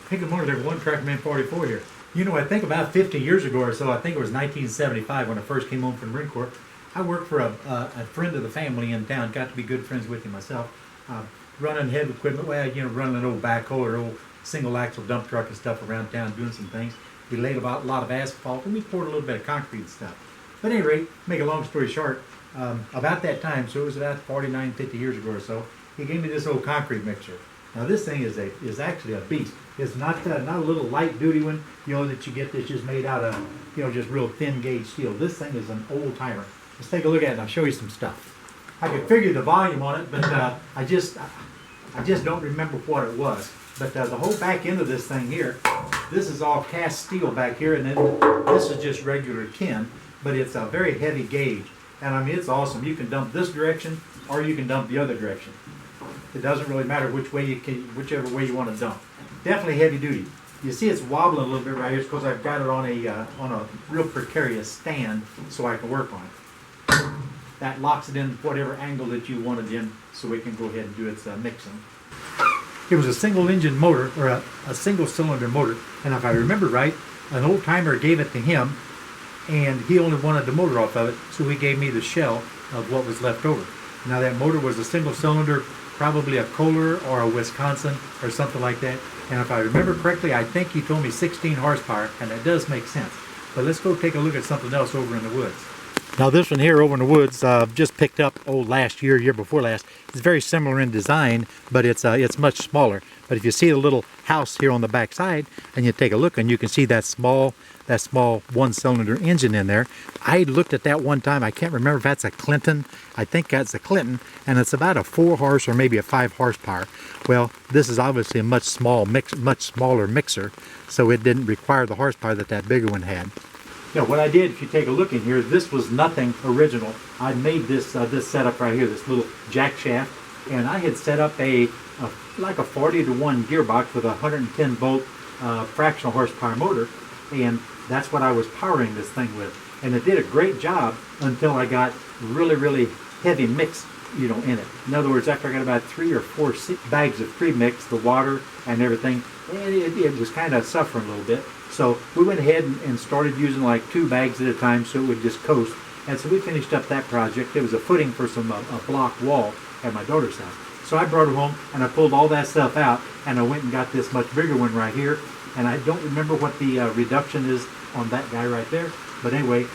Hey, good morning, everyone. Tractorman 44 here. You know, I think about 50 years ago or so, I think it was 1975 when I first came home from the Marine Corps, I worked for a friend of the family in town, got to be good friends with him myself, running heavy equipment, running an old backhoe or old single axle dump truck and stuff around town doing some things. We laid a lot of asphalt and we poured a little bit of concrete and stuff. But at any rate, make a long story short, about that time, so it was about 49, 50 years ago or so, he gave me this old concrete mixer. Now this thing is actually a beast. It's not a little light duty one, that you get that's just made out of, just real thin gauge steel. This thing is an old timer. Let's take a look at it and I'll show you some stuff. I could figure the volume on it, but I just don't remember what it was. But the whole back end of this thing here, this is all cast steel back here, and then this is just regular tin, but it's a very heavy gauge. And I mean, it's awesome. You can dump this direction or you can dump the other direction. It doesn't really matter whichever way you want to dump. Definitely heavy duty. You see it's wobbling a little bit right here because I've got it on a real precarious stand so I can work on it. That locks it in whatever angle that you want it in so it can go ahead and do its mixing. It was a single engine motor, or a single cylinder motor, and if I remember right, an old timer gave it to him and he only wanted the motor off of it, so he gave me the shell of what was left over. Now that motor was a single cylinder, probably a Kohler or a Wisconsin or something like that. And if I remember correctly, I think he told me 16 horsepower, and that does make sense. But let's go take a look at something else over in the woods. Now this one here over in the woods, just picked up year before last. It's very similar in design, but it's much smaller. But if you see the little house here on the back side, and you take a look, and you can see that small one-cylinder engine in there. I looked at that one time. I can't remember if that's a Clinton. I think that's a Clinton, and it's about a 4 horse or maybe a 5 horsepower. Well, this is obviously a much smaller mixer, so it didn't require the horsepower that bigger one had. What I did, if you take a look in here, this was nothing original. I made this setup right here, this little jack shaft, and I had set up like a 40-to-1 gearbox with a 110 volt fractional horsepower motor, and that's what I was powering this thing with. And it did a great job until I got really heavy mix, in it. In other words, after I got about 3 or 4 bags of pre-mix, the water and everything, it was kind of suffering a little bit. So we went ahead and started using like 2 bags at a time so it would just coast. And so we finished up that project. It was a footing for a block wall at my daughter's house. So I brought it home and I pulled all that stuff out and I went and got this much bigger one right here. And I don't remember what the reduction is on that guy right there. But anyway,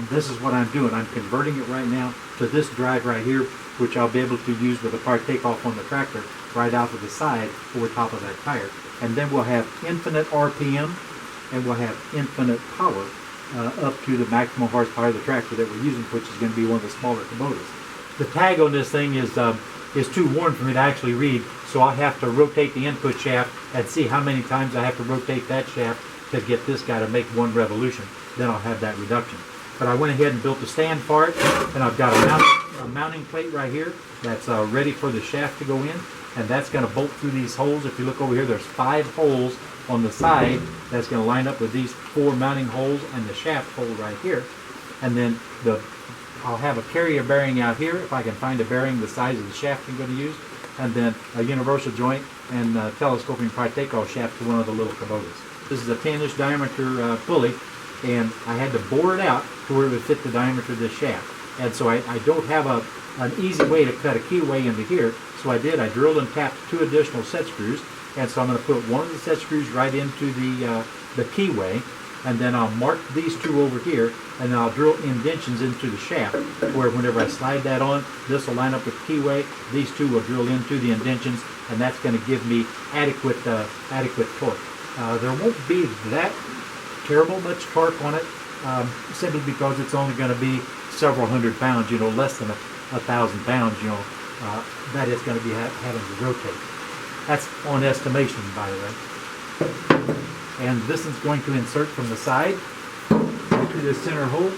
this is what I'm doing. I'm converting it right now to this drive right here, which I'll be able to use with a power takeoff on the tractor right out of the side over top of that tire. And then we'll have infinite RPM and we'll have infinite power up to the maximum horsepower of the tractor that we're using, which is going to be one of the smaller Kubotas. The tag on this thing is too worn for me to actually read, so I'll have to rotate the input shaft and see how many times I have to rotate that shaft to get this guy to make 1 revolution. Then I'll have that reduction. But I went ahead and built a stand for it, and I've got a mounting plate right here that's ready for the shaft to go in, and that's going to bolt through these holes. If you look over here, there's 5 holes on the side that's going to line up with these 4 mounting holes and the shaft hole right here. And then I'll have a carrier bearing out here if I can find a bearing the size of the shaft I'm going to use, and then a universal joint and telescoping power takeoff shaft to one of the little Kubotas. This is a 10-inch diameter pulley, and I had to bore it out to where it would fit the diameter of this shaft. And so I don't have an easy way to cut a keyway into here, so I drilled and tapped 2 additional set screws. And so I'm going to put one of the set screws right into the keyway, and then I'll mark these 2 over here, and then I'll drill indentions into the shaft, where whenever I slide that on, this will line up with the keyway, these 2 will drill into the indentions, and that's going to give me adequate torque. There won't be that terrible much torque on it, simply because it's only going to be several hundred pounds, less than 1,000 pounds, that it's going to be having to rotate. That's on estimation, by the way. And this is going to insert from the side right through this center hole.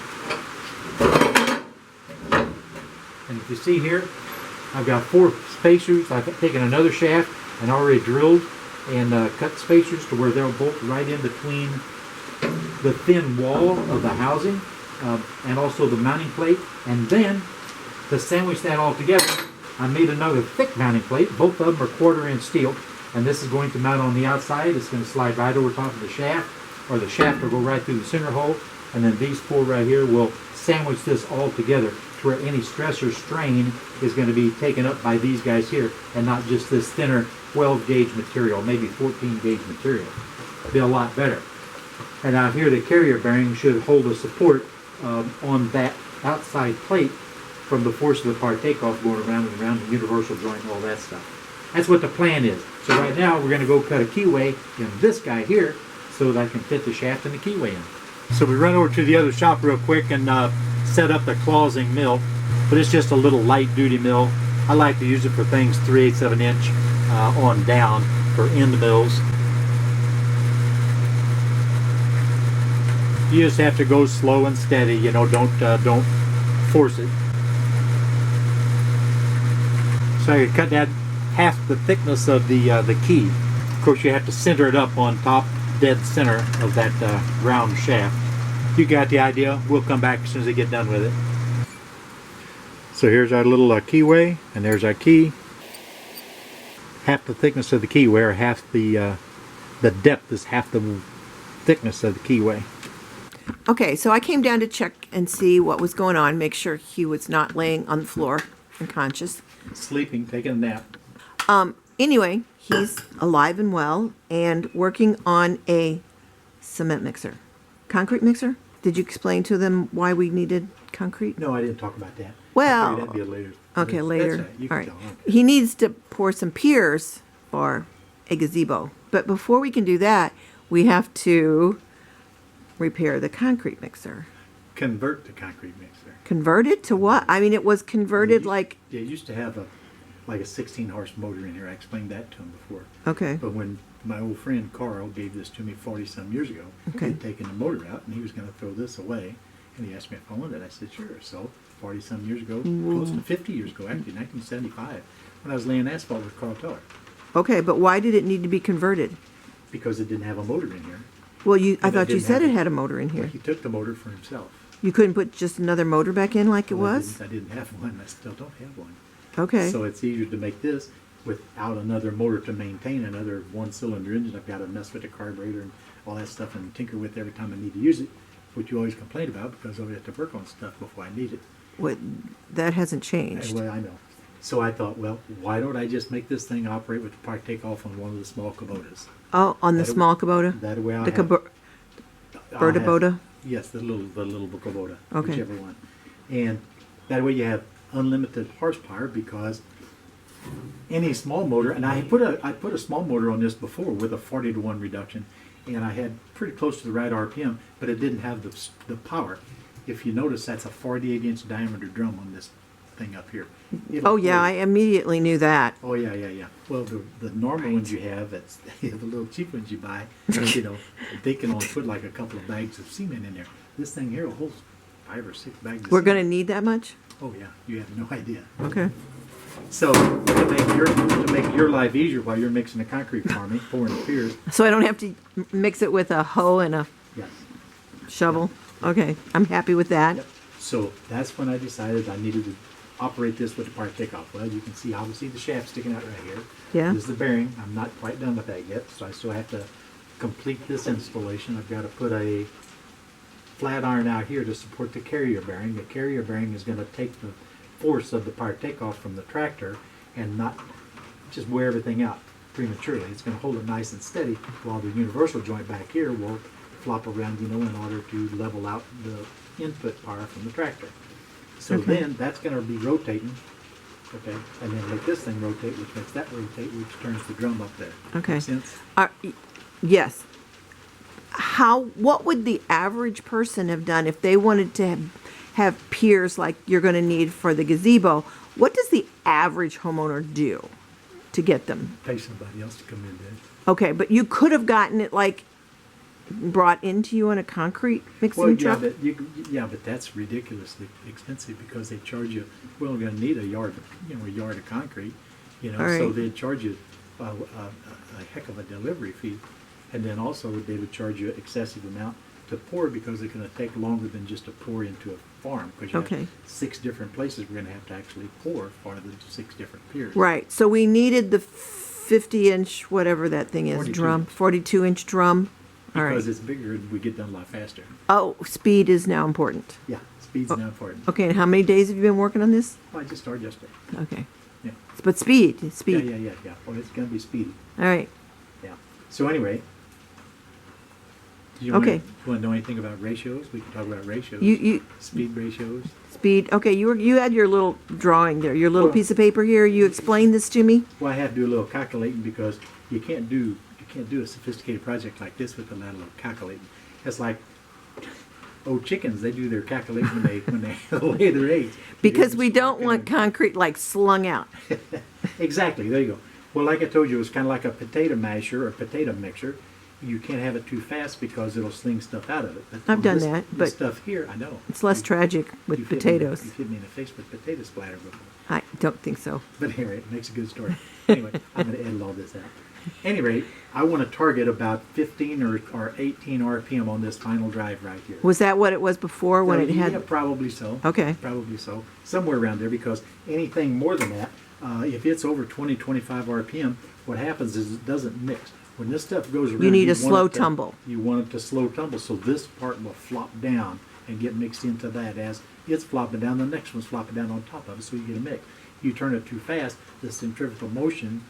And if you see here, I've got 4 spacers. I've taken another shaft and already drilled and cut spacers to where they'll bolt right in between the thin wall of the housing and also the mounting plate. And then to sandwich that all together, I made another thick mounting plate. Both of them are 1/4 inch steel, And this is going to mount on the outside. It's going to slide right over top of the shaft, or the shaft will go right through the center hole. And then these four right here will sandwich this all together to where any stress or strain is going to be taken up by these guys here, and not just this thinner 12 gauge material, maybe 14 gauge material. It'll be a lot better. And out here the carrier bearing should hold the support on that outside plate from the force of the part takeoff going around and around, the universal joint and all that stuff. That's what the plan is. So right now we're going to go cut a keyway in this guy here so that I can fit the shaft and the keyway in. So we run over to the other shop real quick and set up the clausing mill, but it's just a little light duty mill. I like to use it for things 3/8 of an inch on down for end mills. You just have to go slow and steady, you know, don't force it. So I cut that half the thickness of the key. Of course, you have to center it up on top, dead center of that round shaft. You got the idea. We'll come back as soon as I get done with it. So here's our little keyway, and there's our key. Half the thickness of the keyway, or half the depth is half the thickness of the keyway. Okay, so I came down to check and see what was going on, make sure he was not laying on the floor unconscious. Sleeping, taking a nap. Anyway, he's alive and well and working on a cement mixer. Concrete mixer? Did you explain to them why we needed concrete? No, I didn't talk about that. Well, that'd be a later. okay, later. That's right. You All can right. tell, okay. He needs to pour some piers for a gazebo. But before we can do that, we have to repair the concrete mixer. Convert the concrete mixer. Convert it to what? I mean, it was converted like... Yeah, it used to have like a 16 horse motor in here. I explained that to him before. Okay. But when my old friend Carl gave this to me 40 some years ago, he had taken the motor out and he was going to throw this away. And he asked me if I wanted it. I said, sure. So 40 some years ago, close to 50 years ago, actually, 1975, when I was laying asphalt with Carl Teller. Okay, but why did it need to be converted? Because it didn't have a motor in here. Well, I And thought you didn't said have it had a motor in Well, here. he took the motor for himself. You couldn't put just another motor back in like it Well, was? I didn't have one. I still don't have one. Okay. So it's easier to make this without another motor to maintain another one-cylinder engine. I've got to mess with the carburetor and all that stuff and tinker with every time I need to use it, which you always complain about because I always have to work on stuff before I need it. What, that hasn't changed. Well, I know. So I thought, well, why don't I just make this thing operate with the part takeoff on one of the small kubotas? Oh, on the That- small Kubota? That way I The have... Berta Boda? Yes, the little kubota, Okay. whichever one. And that way you have unlimited horsepower because any small motor, and I put a small motor on this before with a 40-to-1 reduction, and I had pretty close to the right RPM, but it didn't have the power. If you notice, that's a 48-inch diameter drum on this thing up here. Oh, yeah, I immediately knew that. Oh, yeah. Well, the normal ones you have, that's the little cheap ones you buy, you know, they can only put like a couple of bags of cement in there. This thing here will hold 5 or 6 bags of We're cement. going to need that much? Oh, yeah, you have no idea. Okay. So, to make your life easier while you're mixing the concrete for me, pouring the piers, So I don't have to mix it with a hoe and a yes. shovel? Okay, I'm happy with that. Yep. So that's when I decided I needed to operate this with the part takeoff. Well, you can see obviously the shaft sticking out right here. Yeah. This is the bearing. I'm not quite done with that yet, so I still have to complete this installation. I've got to put a flat iron out here to support the carrier bearing. The carrier bearing is going to take the force of the part takeoff from the tractor and not just wear everything out prematurely. It's going to hold it nice and steady while the universal joint back here will flop around, you know, in order to level out the input power from the tractor. So Okay. then that's going to be rotating, okay, and then make this thing rotate, which makes that rotate, which turns the drum up there. Okay. Make sense? Yes. What would the average person have done if they wanted to have piers like you're going to need for the gazebo? What does the average homeowner do to get them? Pay somebody else to come in there. Okay, but you could have gotten it like brought into you in a concrete mixing truck? But that's ridiculously expensive because they charge you. We're only going to need a yard of concrete, you know. All So right. they'd charge you a heck of a delivery fee, and then also they would charge you excessive amount to pour because it's going to take longer than just to pour into a farm because you Okay. have 6 different places we're going to have to actually pour for the 6 different piers. Right, so we needed the 50-inch, whatever that thing is, 42. drum, 42-inch drum. All right. Because it's bigger and we get done a lot faster. Oh, speed is now important. Yeah, speed's now important. Okay, and how many days have you been working on this? Well, I just started yesterday. Okay. Yeah. But speed, speed. Yeah. Well, it's gonna be speedy. All right. Yeah. So anyway. Do you Okay. want to know anything about ratios? We can talk about ratios. You Speed ratios. speed. Okay, you had your little drawing there, your little Well- piece of paper here. You explained this to me. Well, I had to do a little calculating because you can't do a sophisticated project like this without a little calculating. It's like old chickens; they do their calculating when they lay their eggs. Because we don't want concrete like slung out. Exactly. There you go. Well, like I told you, it's kind of like a potato masher or potato mixer. You can't have it too fast because it'll sling stuff out of it. But I've on done this, that, this but stuff here, I know. It's less tragic with You've hit potatoes. You've hit me in the face with potato splatter before. I don't think so. But anyway, it makes a good story. Anyway, I'm going to edit all this out. Anyway, I want to target about 15 or 18 RPM on this final drive right here. Was that what it was before when it Yeah, had? probably so. Okay. Probably so. Somewhere around there, because anything more than that, if it's over 20, 25 RPM, what happens is it doesn't mix. When this stuff goes around, You need a want slow it to- tumble. You want it to slow tumble, so this part will flop down and get mixed into that. As it's flopping down, the next one's flopping down on top of it, so you get a mix. You turn it too fast, the centrifugal motion,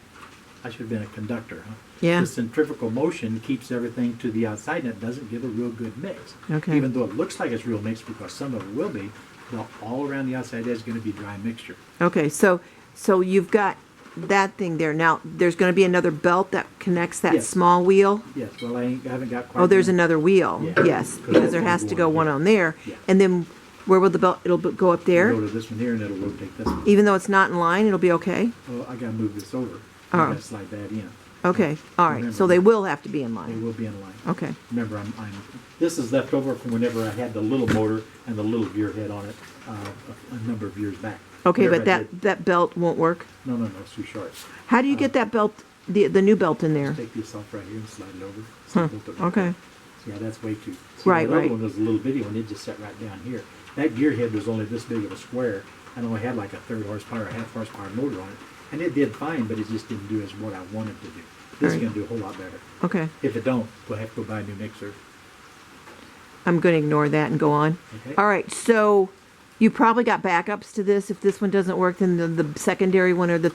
I should have been a conductor, huh? Yeah. The centrifugal motion keeps everything to the outside and it doesn't give a real good mix. Okay. Even though it looks like it's real mix, because some of it will be, well, all around the outside edge is going to be dry mixture. Okay, so you've got that thing there. Now, there's going to be another belt that connects that Yes. small wheel. Yes, well, I haven't got quite. Oh, there's done. another wheel. Yeah. Yes, Because because there that's has gonna to go go on one here. on there. Yeah. And then where will the belt, it'll go up there? Go to this one here and it'll rotate this one. Even though it's not in line, it'll be okay? Well, I gotta move this over. Oh. I gotta slide that in. Okay, all right. Remember So they that. will have to be in They line. will be in line. Okay, Remember, this is left over from whenever I had the little motor and the little gear head on it, a number of years back. okay, Whenever but I did- that belt won't work? No, it's too short. How do you get that belt, the new belt in there? Take this off right here and slide it over. Huh, Bolt it right okay. there. Yeah, that's way too. See, Right, the other right. one was a little bitty one. It just sat right down here. That gear head was only this big of a square and only had like a 3rd horsepower, a 1/2 horsepower motor on it. And it did fine, but it just didn't do as what I wanted to do. This Right. is going to do a whole lot better. Okay, If it don't, we'll have to go buy a new mixer. I'm going to ignore that and go on. Okay. All right, so you probably got backups to this. If this one doesn't work, then the secondary one or the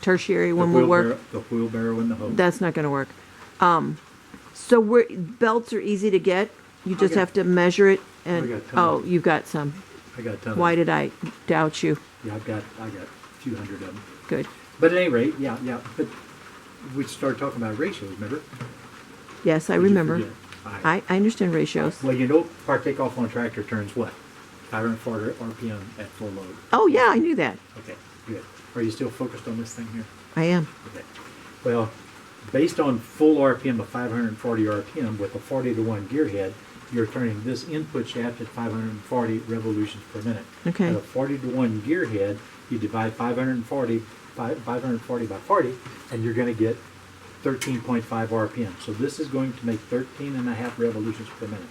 tertiary one will work. The wheelbarrow and the hose. That's not going to work. So belts are easy to get. You just Okay. have to measure it I and, got a ton oh, of you've got some. I got a ton Why of did I doubt you? Yeah, I got a few hundred of them. Good. But at any rate, yeah. But we started talking about ratios, remember? Yes, I Did you remember. forget? All right. I understand ratios. Well, you know, part takeoff on a tractor turns what? 540 RPM at full load. Oh, yeah, I knew that. Okay, good. Are you still focused on this thing here? I am. Okay. Well, based on full RPM of 540 RPM with a 40 to 1 gear head, you're turning this input shaft at 540 revolutions per minute. Okay. At a 40 to 1 gear head, you divide 540 by 40, and you're going to get 13.5 RPM. So this is going to make 13.5 revolutions per minute.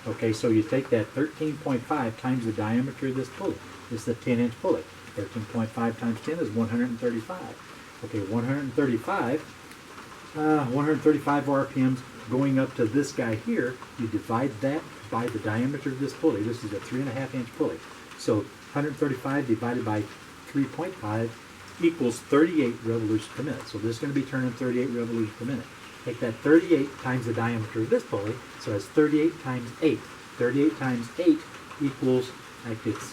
Okay, so you take that 13.5 times the diameter of this pulley. This is a 10-inch pulley. 13.5 times 10 is 135. Okay, 135 RPMs going up to this guy here. You divide that by the diameter of this pulley. This is a 3.5-inch pulley. So 135 divided by 3.5 equals 38 revolutions per minute. So this is going to be turning 38 revolutions per minute. Take that 38 times the diameter of this pulley, so that's 38 times 8. 38 times 8 equals, like it's,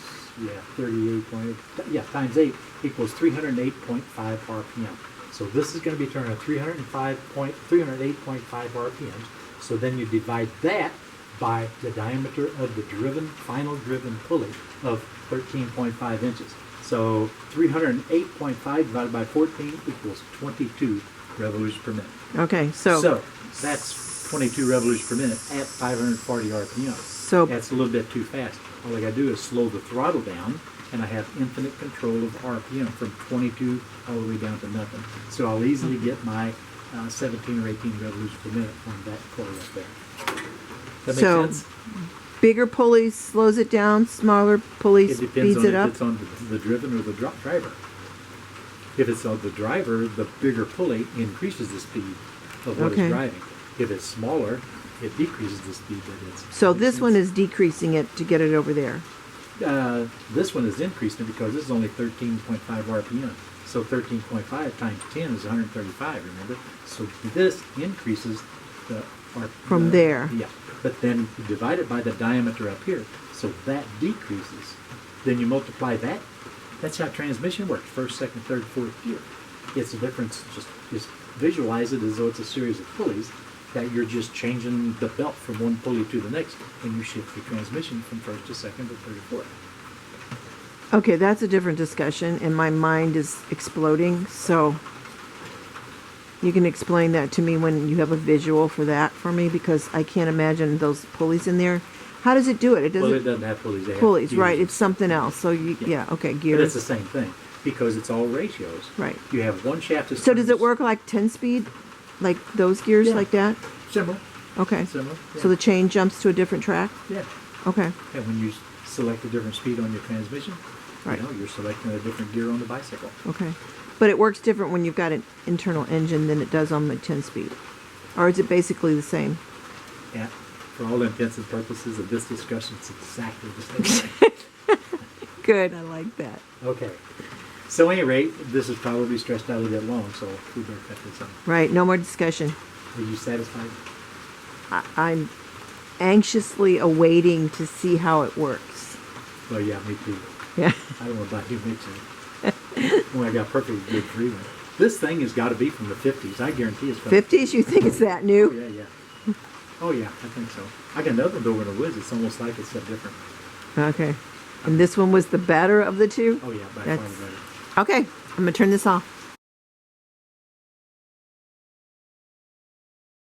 times 8 equals 308.5 RPM. So this is going to be turning 308.5 RPMs. So then you divide that by the diameter of the final driven pulley of 13.5 inches. So 308.5 divided by 14 equals 22 revolutions per minute. Okay, so that's 22 revolutions per minute at 540 RPM. So- That's a little bit too fast. All I gotta do is slow the throttle down, and I have infinite control of RPM from 22 all the way down to nothing. So I'll easily get my 17 or 18 revolutions per minute on that pulley up there. That make So, sense? bigger pulleys slows it down, smaller pulleys It depends speeds on it if up. it's on the driven or the driver. If it's the driver, the bigger pulley increases the speed of what Okay. it's driving. If it's smaller, it decreases the speed that it's. So this one is decreasing it to get it over there. This one is increasing it because this is only 13.5 RPM. So 13.5 times 10 is 135, remember? So this increases the From there. Yeah. But then you divide it by the diameter up here. So that decreases. Then you multiply that. That's how transmission works. First, second, third, fourth gear. It's a difference. Just visualize it as though it's a series of pulleys that you're just changing the belt from one pulley to the next when you shift your transmission from first to second to third to fourth. Okay, that's a different discussion, and my mind is exploding. So you can explain that to me when you have a visual for that for me, because I can't imagine those pulleys in there. How does it do it? It Well, it doesn't. doesn't have pulleys. They have Pulleys, gears right? and It's something else. So you, yeah, okay, But it's the gears. same thing because it's all ratios. Right. You have one shaft that So does it turns- work like 10-speed, like those gears, Yeah. like that? Similar. Okay. Similar. So the chain jumps to a different track. Yeah. Okay. And when you select a different speed on your transmission, Right. you're selecting a different gear on the bicycle. Okay. But it works different when you've got an internal engine than it does on the 10-speed, or is it basically the same? Yeah. For all intents and purposes of this discussion, it's exactly the same thing. Good. I like that. Okay. So at any rate, this is probably stretched out a bit long, so we better cut this off. Right. No more discussion. Are you satisfied? I'm anxiously awaiting to see how it works. Well, yeah, me too. Yeah. I don't know about you mixing. Well, I got perfectly good freeway. This thing has got to be from the 50s. I guarantee it's from 50s? You think it's that Oh, new? yeah, yeah. Oh, yeah, I think so. I got another one over in the woods. It's almost like it's a different. Okay. And this one was the better of the two? Oh, yeah, by far That's- better. Okay. I'm going to turn this off.